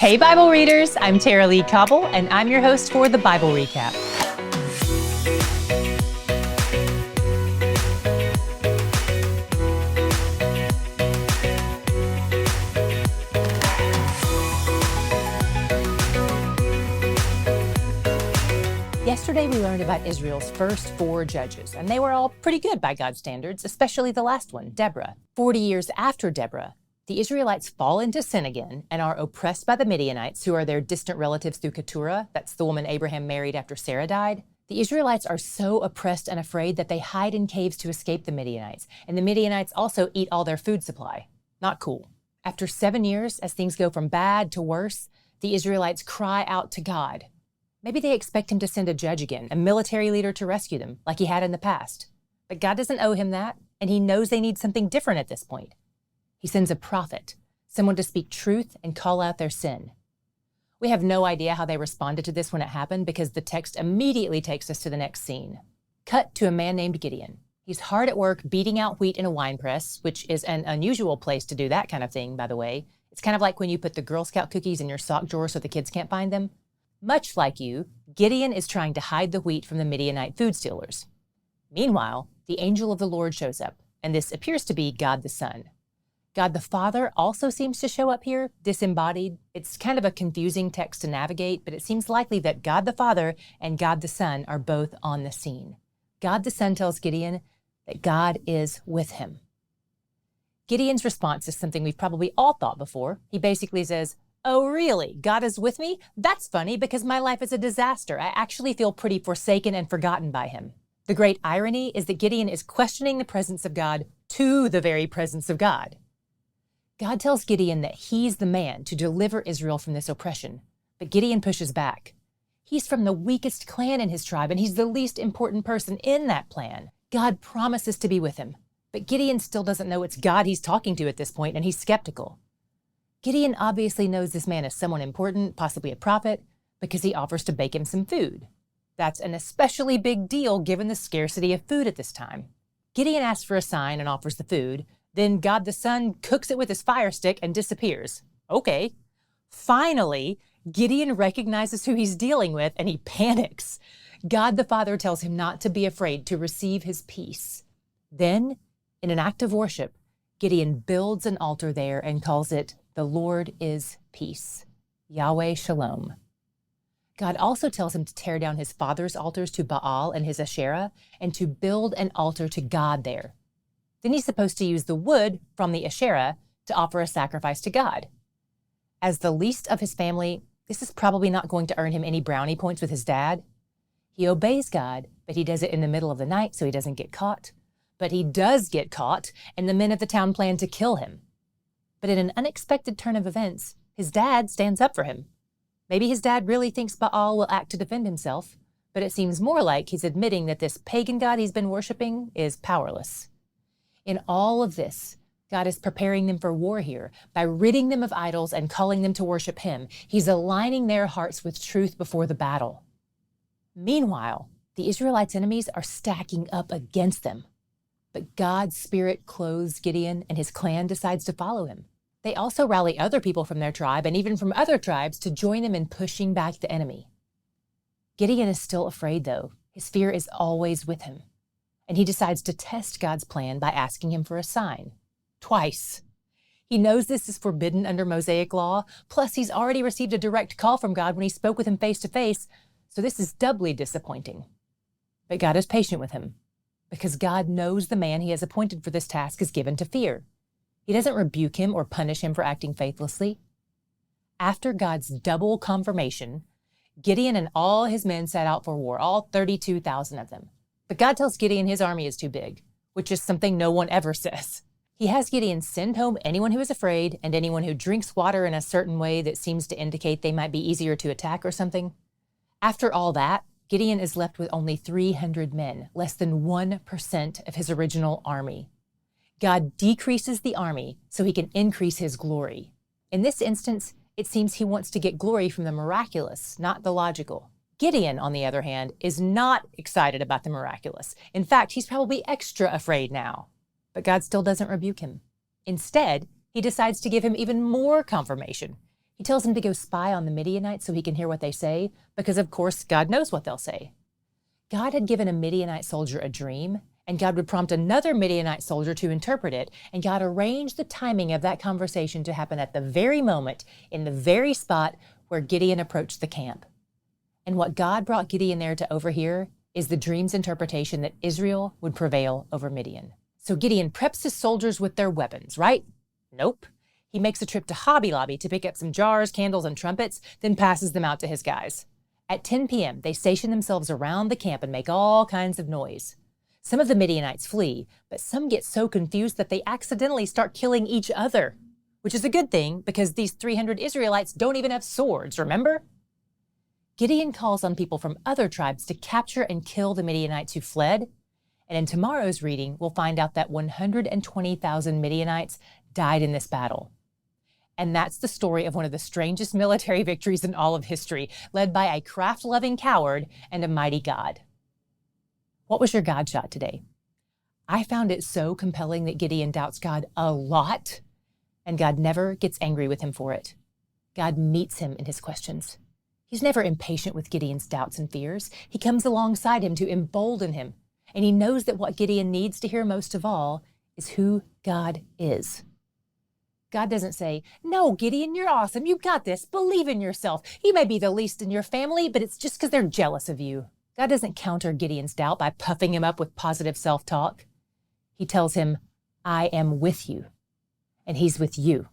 Hey Bible readers, I'm Tara Lee Cobble, and I'm your host for the Bible Recap. Yesterday we learned about Israel's first 4 judges, and they were all pretty good by God's standards, especially the last one, Deborah. 40 years after Deborah, the Israelites fall into sin again and are oppressed by the Midianites, who are their distant relatives through Keturah. That's the woman Abraham married after Sarah died. The Israelites are so oppressed and afraid that they hide in caves to escape the Midianites, and the Midianites also eat all their food supply. Not cool. After 7 years, as things go from bad to worse, the Israelites cry out to God. Maybe they expect him to send a judge again, a military leader to rescue them, like he had in the past. But God doesn't owe him that, and he knows they need something different at this point. He sends a prophet, someone to speak truth and call out their sin. We have no idea how they responded to this when it happened, because the text immediately takes us to the next scene. Cut to a man named Gideon. He's hard at work beating out wheat in a wine press, which is an unusual place to do that kind of thing, by the way. It's kind of like when you put the Girl Scout cookies in your sock drawer so the kids can't find them. Much like you, Gideon is trying to hide the wheat from the Midianite food stealers. Meanwhile, the angel of the Lord shows up, and this appears to be God the Son. God the Father also seems to show up here, disembodied. It's kind of a confusing text to navigate, but it seems likely that God the Father and God the Son are both on the scene. God the Son tells Gideon that God is with him. Gideon's response is something we've probably all thought before. He basically says, "Oh, really? God is with me? That's funny because my life is a disaster. I actually feel pretty forsaken and forgotten by him." The great irony is that Gideon is questioning the presence of God to the very presence of God. God tells Gideon that he's the man to deliver Israel from this oppression, but Gideon pushes back. He's from the weakest clan in his tribe, and he's the least important person in that plan. God promises to be with him, but Gideon still doesn't know it's God he's talking to at this point, and he's skeptical. Gideon obviously knows this man is someone important, possibly a prophet, because he offers to bake him some food. That's an especially big deal given the scarcity of food at this time. Gideon asks for a sign and offers the food. Then God the Son cooks it with his fire stick and disappears. Okay. Finally, Gideon recognizes who he's dealing with, and he panics. God the Father tells him not to be afraid, to receive his peace. Then, in an act of worship, Gideon builds an altar there and calls it, "The Lord is Peace," Yahweh Shalom. God also tells him to tear down his father's altars to Baal and his Asherah, and to build an altar to God there. Then he's supposed to use the wood from the Asherah to offer a sacrifice to God. As the least of his family, this is probably not going to earn him any brownie points with his dad. He obeys God, but he does it in the middle of the night so he doesn't get caught. But he does get caught, and the men of the town plan to kill him. But in an unexpected turn of events, his dad stands up for him. Maybe his dad really thinks Baal will act to defend himself, but it seems more like he's admitting that this pagan god he's been worshiping is powerless. In all of this, God is preparing them for war here by ridding them of idols and calling them to worship him. He's aligning their hearts with truth before the battle. Meanwhile, the Israelites' enemies are stacking up against them. But God's Spirit clothes Gideon, and his clan decides to follow him. They also rally other people from their tribe and even from other tribes to join them in pushing back the enemy. Gideon is still afraid, though. His fear is always with him. And he decides to test God's plan by asking him for a sign. Twice. He knows this is forbidden under Mosaic law, plus he's already received a direct call from God when he spoke with him face to face, so this is doubly disappointing. But God is patient with him, because God knows the man he has appointed for this task is given to fear. He doesn't rebuke him or punish him for acting faithlessly. After God's double confirmation, Gideon and all his men set out for war, all 32,000 of them. But God tells Gideon his army is too big, which is something no one ever says. He has Gideon send home anyone who is afraid and anyone who drinks water in a certain way that seems to indicate they might be easier to attack or something. After all that, Gideon is left with only 300 men, less than 1% of his original army. God decreases the army so he can increase his glory. In this instance, it seems he wants to get glory from the miraculous, not the logical. Gideon, on the other hand, is not excited about the miraculous. In fact, he's probably extra afraid now. But God still doesn't rebuke him. Instead, he decides to give him even more confirmation. He tells him to go spy on the Midianites so he can hear what they say, because of course God knows what they'll say. God had given a Midianite soldier a dream, and God would prompt another Midianite soldier to interpret it, and God arranged the timing of that conversation to happen at the very moment, in the very spot where Gideon approached the camp. And what God brought Gideon there to overhear is the dream's interpretation that Israel would prevail over Midian. So Gideon preps his soldiers with their weapons, right? Nope. He makes a trip to Hobby Lobby to pick up some jars, candles, and trumpets, then passes them out to his guys. At 10 p.m., they station themselves around the camp and make all kinds of noise. Some of the Midianites flee, but some get so confused that they accidentally start killing each other, which is a good thing because these 300 Israelites don't even have swords, remember? Gideon calls on people from other tribes to capture and kill the Midianites who fled. And in tomorrow's reading, we'll find out that 120,000 Midianites died in this battle. And that's the story of one of the strangest military victories in all of history, led by a craft-loving coward and a mighty God. What was your God shot today? I found it so compelling that Gideon doubts God a lot, and God never gets angry with him for it. God meets him in his questions. He's never impatient with Gideon's doubts and fears. He comes alongside him to embolden him, and he knows that what Gideon needs to hear most of all is who God is. God doesn't say, "No, Gideon, you're awesome. You got this. Believe in yourself. You may be the least in your family, but it's just because they're jealous of you." God doesn't counter Gideon's doubt by puffing him up with positive self-talk. He tells him, "I am with you," and he's with you.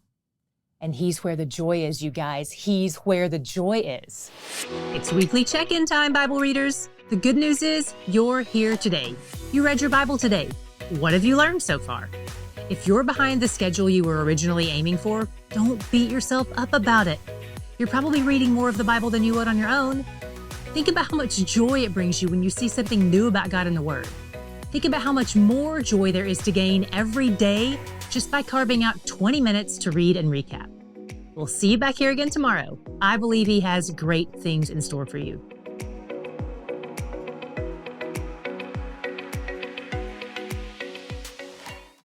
And he's where the joy is, you guys. He's where the joy is. It's weekly check-in time, Bible readers. The good news is you're here today. You read your Bible today. What have you learned so far? If you're behind the schedule you were originally aiming for, don't beat yourself up about it. You're probably reading more of the Bible than you would on your own. Think about how much joy it brings you when you see something new about God in the Word. Think about how much more joy there is to gain every day just by carving out 20 minutes to read and recap. We'll see you back here again tomorrow. I believe He has great things in store for you.